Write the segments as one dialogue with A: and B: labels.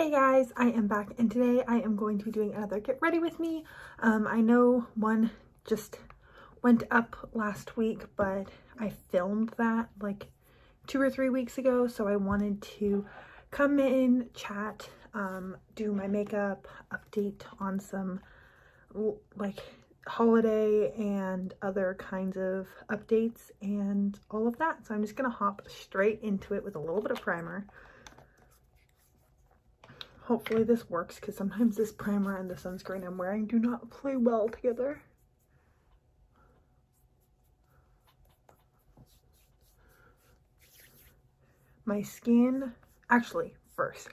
A: Hey guys, I am back and today I am going to be doing another get ready with me. I know one just went up last week, but I filmed that like 2 or 3 weeks ago, so I wanted to come in, chat, do my makeup, update on some like holiday and other kinds of updates and all of that. So I'm just gonna hop straight into it with a little bit of primer. Hopefully this works because sometimes this primer and the sunscreen I'm wearing do not play well together. My skin, actually first,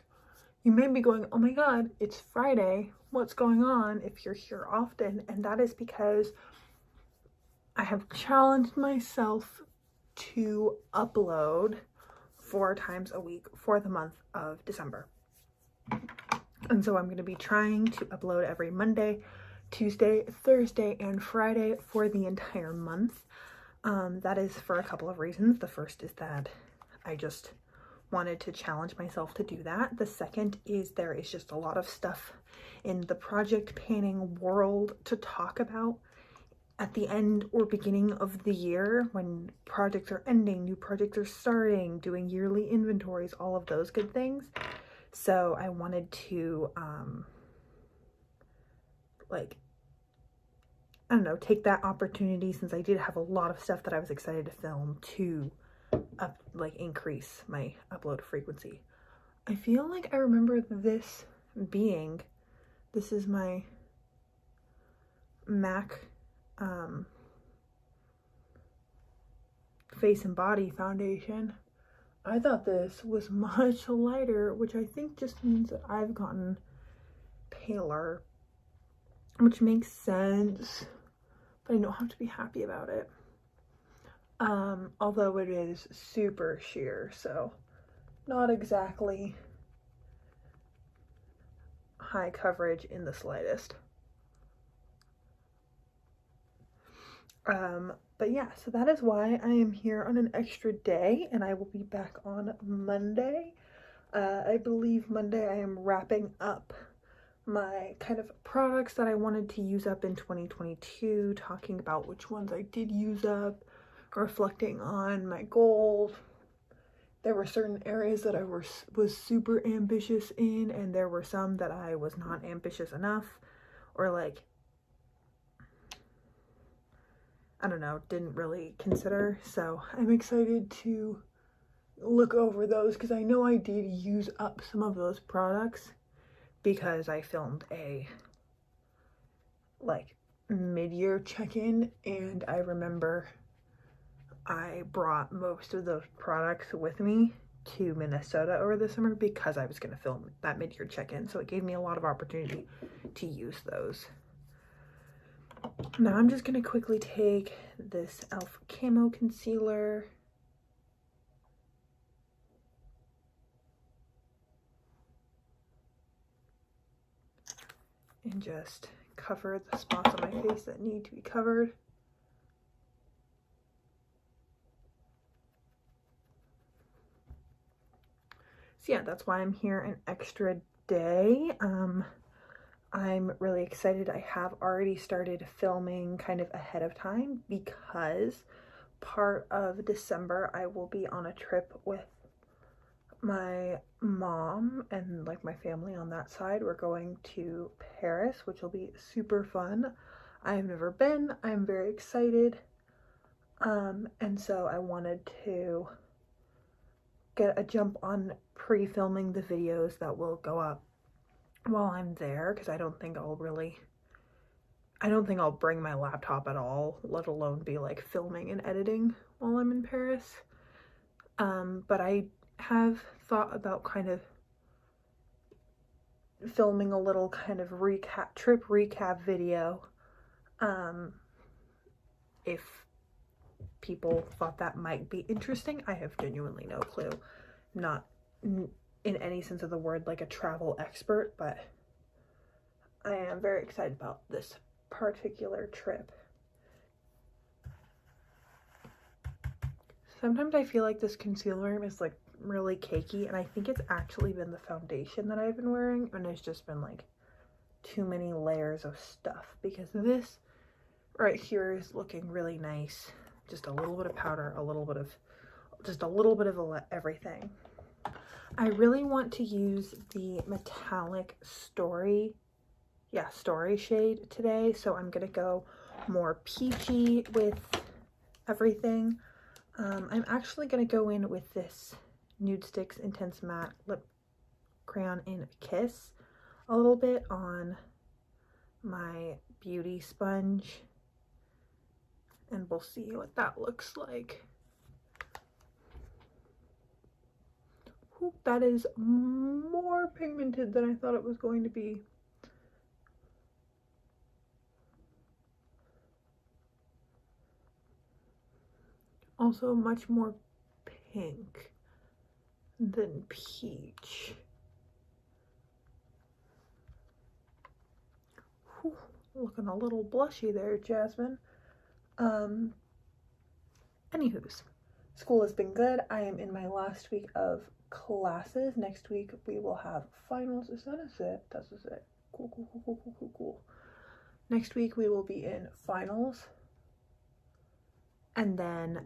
A: you may be going, oh my god, it's Friday, what's going on, if you're here often, and that is because I have challenged myself to upload 4 times a week for the month of December. And so I'm going to be trying to upload every Monday, Tuesday, Thursday, and Friday for the entire month. That is for a couple of reasons. The first is that I just wanted to challenge myself to do that. The second is there is just a lot of stuff in the project panning world to talk about at the end or beginning of the year when projects are ending, new projects are starting, doing yearly inventories, all of those good things. So I wanted to, I don't know, take that opportunity, since I did have a lot of stuff that I was excited to film, to increase my upload frequency. I feel like I remember this is my MAC Face and Body foundation. I thought this was much lighter, which I think just means that I've gotten paler, which makes sense, but I don't have to be happy about it. Although it is super sheer, so not exactly high coverage in the slightest. But yeah, so that is why I am here on an extra day, and I will be back on Monday. I believe Monday I am wrapping up my kind of products that I wanted to use up in 2022, talking about which ones I did use up, reflecting on my goals. There were certain areas that I was super ambitious in, and there were some that I was not ambitious enough, or like, I don't know, didn't really consider. So I'm excited to look over those because I know I did use up some of those products because I filmed a mid-year check-in, and I remember I brought most of those products with me to Minnesota over the summer because I was going to film that mid-year check-in, so it gave me a lot of opportunity to use those. Now I'm just going to quickly take this e.l.f. Camo Concealer and just cover the spots on my face that need to be covered. So yeah, that's why I'm here an extra day. I'm really excited. I have already started filming kind of ahead of time because part of December I will be on a trip with my mom and like my family on that side. We're going to Paris, which will be super fun. I have never been. I'm very excited. And so I wanted to get a jump on pre-filming the videos that will go up while I'm there, because I don't think I'll bring my laptop at all, let alone be like filming and editing while I'm in Paris. But I have thought about kind of filming a little kind of trip recap video, if people thought that might be interesting. I have genuinely no clue. Not in any sense of the word like a travel expert, but I am very excited about this particular trip. Sometimes I feel like this concealer is like really cakey, and I think it's actually been the foundation that I've been wearing, and it's just been like too many layers of stuff, because this right here is looking really nice. Just a little bit of powder, just a little bit of everything. I really want to use the metallic story shade today, so I'm gonna go more peachy with everything. I'm actually gonna go in with this Nudestix Intense Matte Lip Crayon in Kiss a little bit on my beauty sponge, and we'll see what that looks like. Ooh, that is more pigmented than I thought it was going to be. Also much more pink than peach. Whew, looking a little blushy there, Jasmine. Anywho's, school has been good. I am in my last week of classes. Next week we will have finals. Is that a zit? That's a zit. Cool, cool, cool, cool, cool, cool, cool. Next week we will be in finals. And then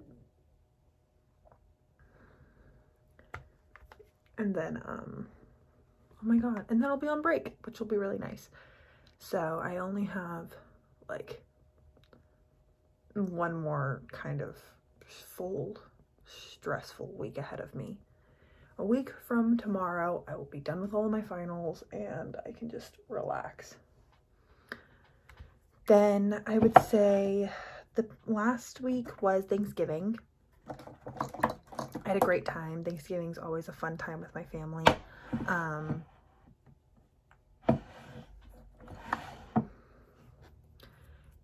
A: oh my god, and then I'll be on break, which will be really nice. So I only have like one more kind of full stressful week ahead of me. A week from tomorrow I will be done with all of my finals and I can just relax. Then I would say the last week was Thanksgiving. I had a great time. Thanksgiving's always a fun time with my family.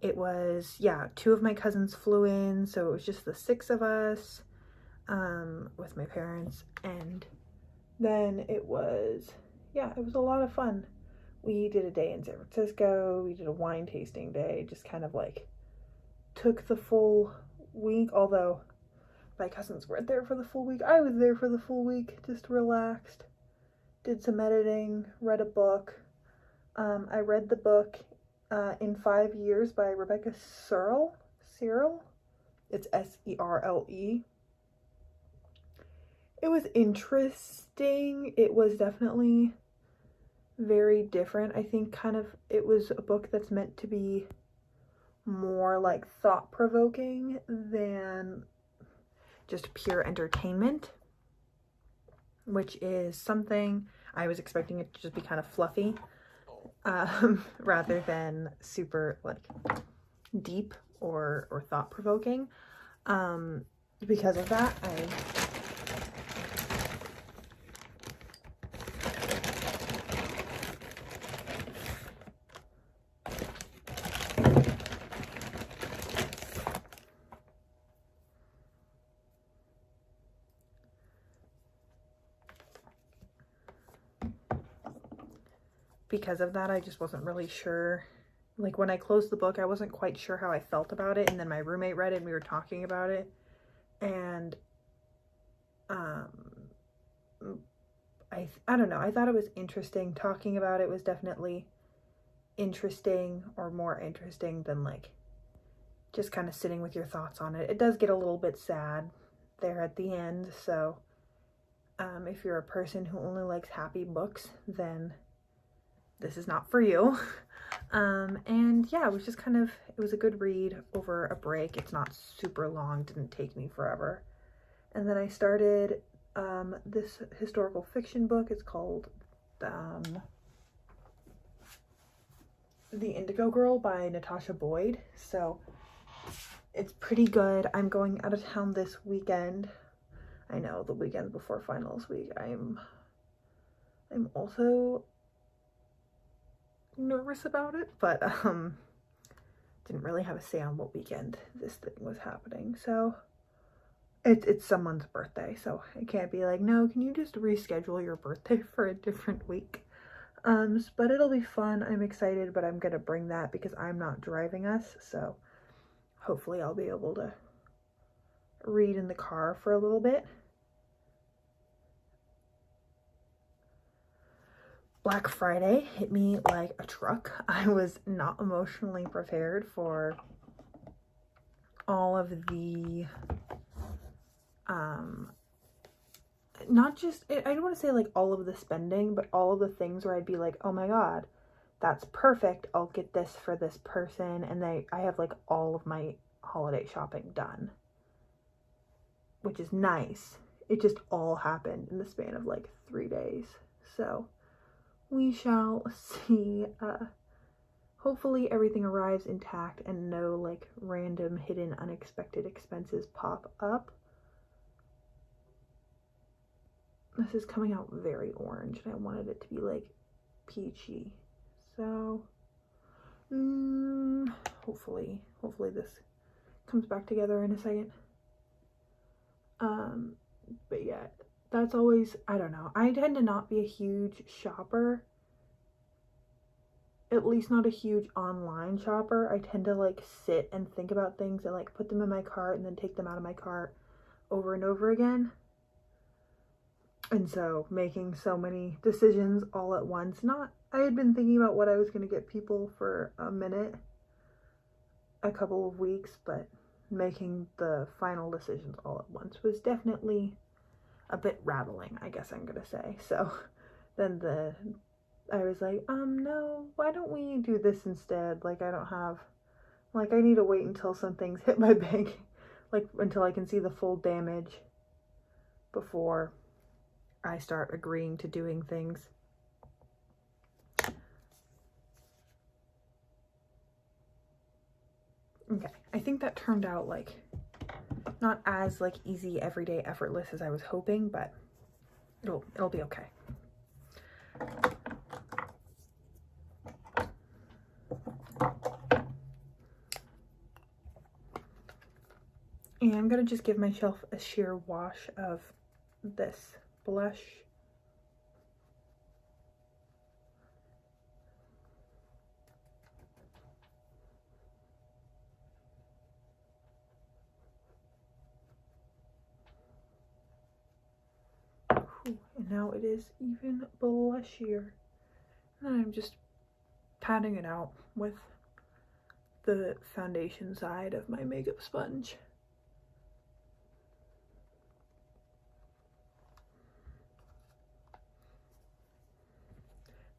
A: It was, yeah, 2 of my cousins flew in, so it was just the 6 of us with my parents, and then it was, yeah, it was a lot of fun. We did a day in San Francisco, we did a wine tasting day, just kind of like took the full week, although my cousins weren't there for the full week. I was there for the full week, just relaxed, did some editing, read a book. I read the book In 5 Years by Rebecca Serle. It's S-E-R-L-E. It was interesting. It was definitely very different. I think kind of it was a book that's meant to be more like thought-provoking than just pure entertainment, which is something I was expecting it to just be kind of fluffy, rather than super like deep or thought-provoking. Because of that, I just wasn't really sure. Like when I closed the book, I wasn't quite sure how I felt about it, and then my roommate read it and we were talking about it, and I don't know, I thought it was interesting. Talking about it was definitely interesting, or more interesting than like just kind of sitting with your thoughts on it. It does get a little bit sad there at the end, so if you're a person who only likes happy books, then this is not for you. And yeah, it was just kind of, it was a good read over a break. It's not super long, didn't take me forever. And then I started this historical fiction book. It's called The Indigo Girl by Natasha Boyd. So it's pretty good. I'm going out of town this weekend. I know, the weekend before finals week. I'm also nervous about it, but didn't really have a say on what weekend this thing was happening. So it's someone's birthday, so I can't be like, no, can you just reschedule your birthday for a different week? But it'll be fun. I'm excited, but I'm gonna bring that because I'm not driving us, so hopefully I'll be able to read in the car for a little bit. Black Friday hit me like a truck. I was not emotionally prepared for all of the, not just, I don't want to say like all of the spending, but all of the things where I'd be like, oh my God, that's perfect. I'll get this for this person. And I have like all of my holiday shopping done, which is nice. It just all happened in the span of like 3 days. So we shall see. Hopefully everything arrives intact and no like random hidden unexpected expenses pop up. This is coming out very orange and I wanted it to be like peachy. So hopefully this comes back together in a second. But yeah, that's always, I don't know. I tend to not be a huge shopper. At least not a huge online shopper. I tend to like sit and think about things and like put them in my cart and then take them out of my cart over and over again. And so making so many decisions all at once, I had been thinking about what I was going to get people for a couple of weeks, but making the final decisions all at once was definitely a bit rattling, I guess I'm going to say. So then I was like, no, why don't we do this instead? Like, I don't have, like, I need to wait until some things hit my bank, like, until I can see the full damage before I start agreeing to doing things. Okay, I think that turned out, like, not as, like, easy, everyday, effortless as I was hoping, but it'll be okay. And I'm gonna just give myself a sheer wash of this blush. Ooh, and now it is even blushier. And I'm just patting it out with the foundation side of my makeup sponge.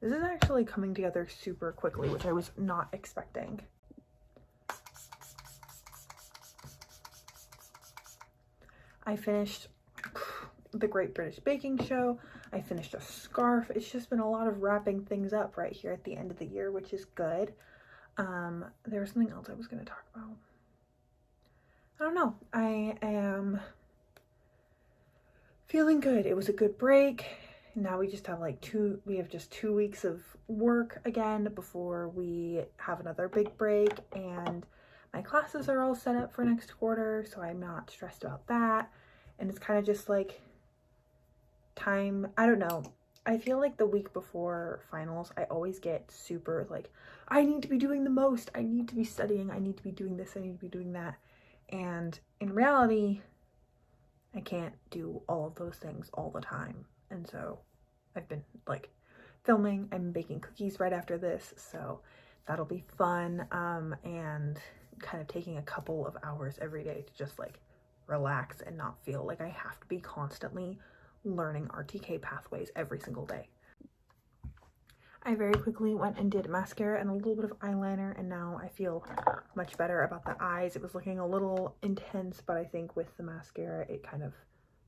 A: This is actually coming together super quickly, which I was not expecting. I finished the Great British Baking Show. I finished a scarf. It's just been a lot of wrapping things up right here at the end of the year, which is good. There was something else I was going to talk about. I don't know. I am feeling good. It was a good break. Now we just have just 2 weeks of work again before we have another big break, and my classes are all set up for next quarter, so I'm not stressed about that. And it's kind of just like time, I don't know. I feel like the week before finals, I always get super like, I need to be doing the most. I need to be studying. I need to be doing this. I need to be doing that. And in reality, I can't do all of those things all the time. And so I've been like filming. I'm baking cookies right after this, so that'll be fun. And kind of taking a couple of hours every day to just like relax and not feel like I have to be constantly learning RTK pathways every single day. I very quickly went and did mascara and a little bit of eyeliner, and now I feel much better about the eyes. It was looking a little intense, but I think with the mascara it kind of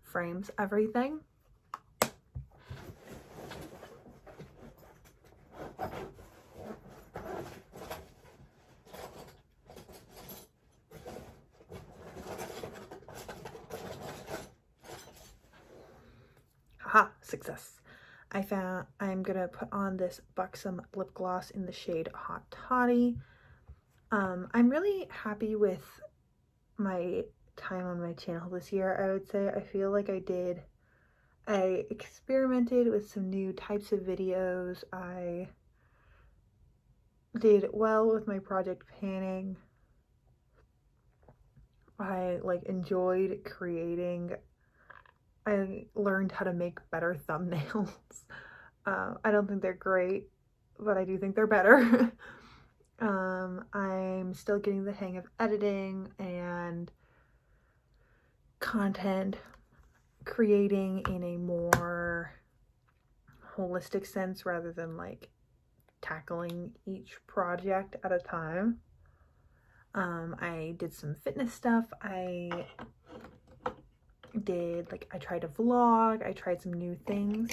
A: frames everything. Haha, success. I'm gonna put on this Buxom lip gloss in the shade Hot Toddy. I'm really happy with my time on my channel this year, I would say. I feel like I experimented with some new types of videos. I did well with my project panning. I like enjoyed creating. I learned how to make better thumbnails. I don't think they're great, but I do think they're better. I'm still getting the hang of editing and content creating in a more holistic sense rather than like tackling each project at a time. I did some fitness stuff. I tried to vlog, I tried some new things,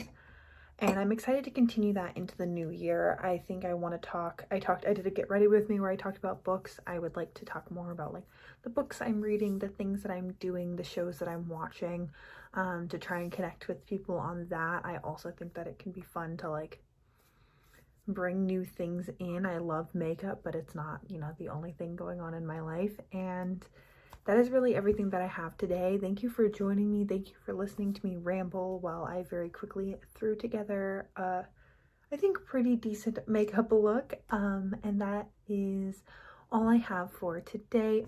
A: and I'm excited to continue that into the new year. I think I want to I did a Get Ready With Me where I talked about books. I would like to talk more about like the books I'm reading, the things that I'm doing, the shows that I'm watching, to try and connect with people on that. I also think that it can be fun to like bring new things in. I love makeup, but it's not, the only thing going on in my life. And that is really everything that I have today. Thank you for joining me. Thank you for listening to me ramble while I very quickly threw together I think pretty decent makeup look. And that is all I have for today.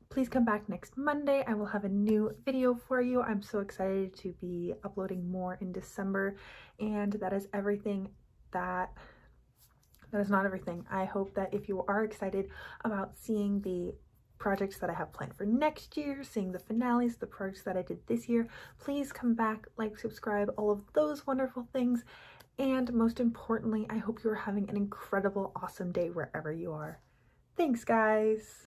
A: Please come back next Monday. I will have a new video for you. I'm so excited to be uploading more in December. And that is everything. That is not everything. I hope that if you are excited about seeing the projects that I have planned for next year, seeing the finales, the projects that I did this year, please come back, like, subscribe, all of those wonderful things. And most importantly, I hope you are having an incredible, awesome day wherever you are. Thanks, guys.